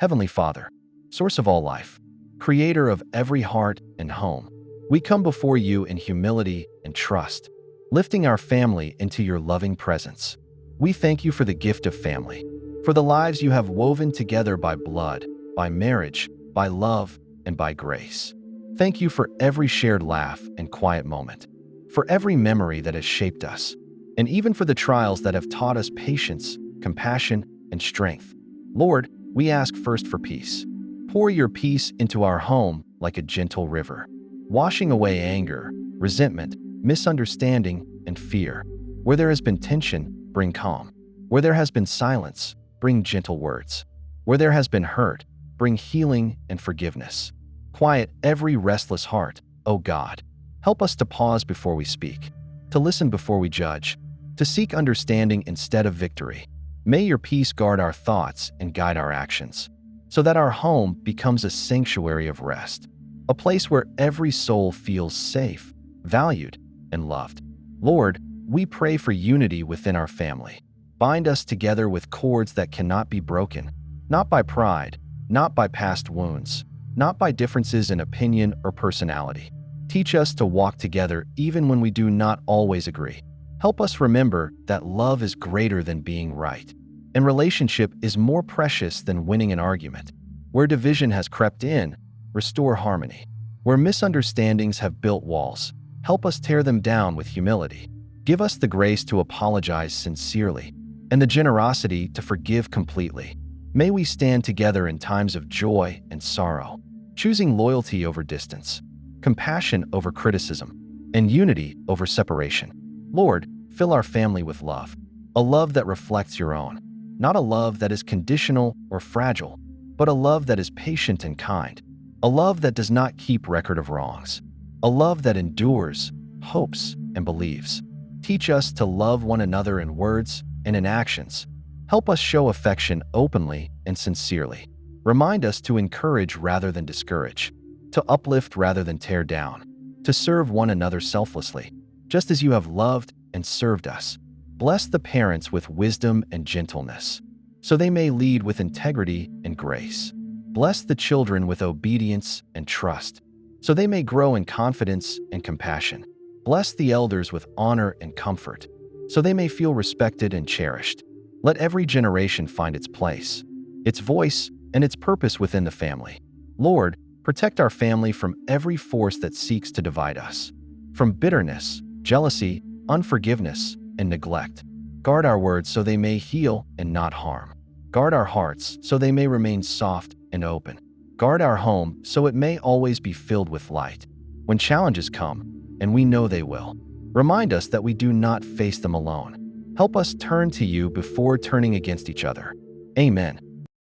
Heavenly Father, source of all life, creator of every heart and home, we come before you in humility and trust, lifting our family into your loving presence. We thank you for the gift of family, for the lives you have woven together by blood, by marriage, by love, and by grace. Thank you for every shared laugh and quiet moment, for every memory that has shaped us, and even for the trials that have taught us patience, compassion, and strength. Lord, we ask first for peace. Pour your peace into our home like a gentle river, washing away anger, resentment, misunderstanding, and fear. Where there has been tension, bring calm. Where there has been silence, bring gentle words. Where there has been hurt, bring healing and forgiveness. Quiet every restless heart, O God. Help us to pause before we speak, to listen before we judge, to seek understanding instead of victory. May your peace guard our thoughts and guide our actions, so that our home becomes a sanctuary of rest, a place where every soul feels safe, valued, and loved. Lord, we pray for unity within our family. Bind us together with cords that cannot be broken, not by pride, not by past wounds, not by differences in opinion or personality. Teach us to walk together even when we do not always agree. Help us remember that love is greater than being right, and relationship is more precious than winning an argument. Where division has crept in, restore harmony. Where misunderstandings have built walls, help us tear them down with humility. Give us the grace to apologize sincerely, and the generosity to forgive completely. May we stand together in times of joy and sorrow, choosing loyalty over distance, compassion over criticism, and unity over separation. Lord, fill our family with love, a love that reflects your own, not a love that is conditional or fragile, but a love that is patient and kind, a love that does not keep record of wrongs, a love that endures, hopes, and believes. Teach us to love one another in words and in actions. Help us show affection openly and sincerely. Remind us to encourage rather than discourage, to uplift rather than tear down, to serve one another selflessly, just as you have loved and served us. Bless the parents with wisdom and gentleness, so they may lead with integrity and grace. Bless the children with obedience and trust, so they may grow in confidence and compassion. Bless the elders with honor and comfort, so they may feel respected and cherished. Let every generation find its place, its voice, and its purpose within the family. Lord, protect our family from every force that seeks to divide us, from bitterness, jealousy, unforgiveness, and neglect. Guard our words so they may heal and not harm. Guard our hearts so they may remain soft and open. Guard our home so it may always be filled with light. When challenges come, and we know they will, remind us that we do not face them alone. Help us turn to you before turning against each other. Amen.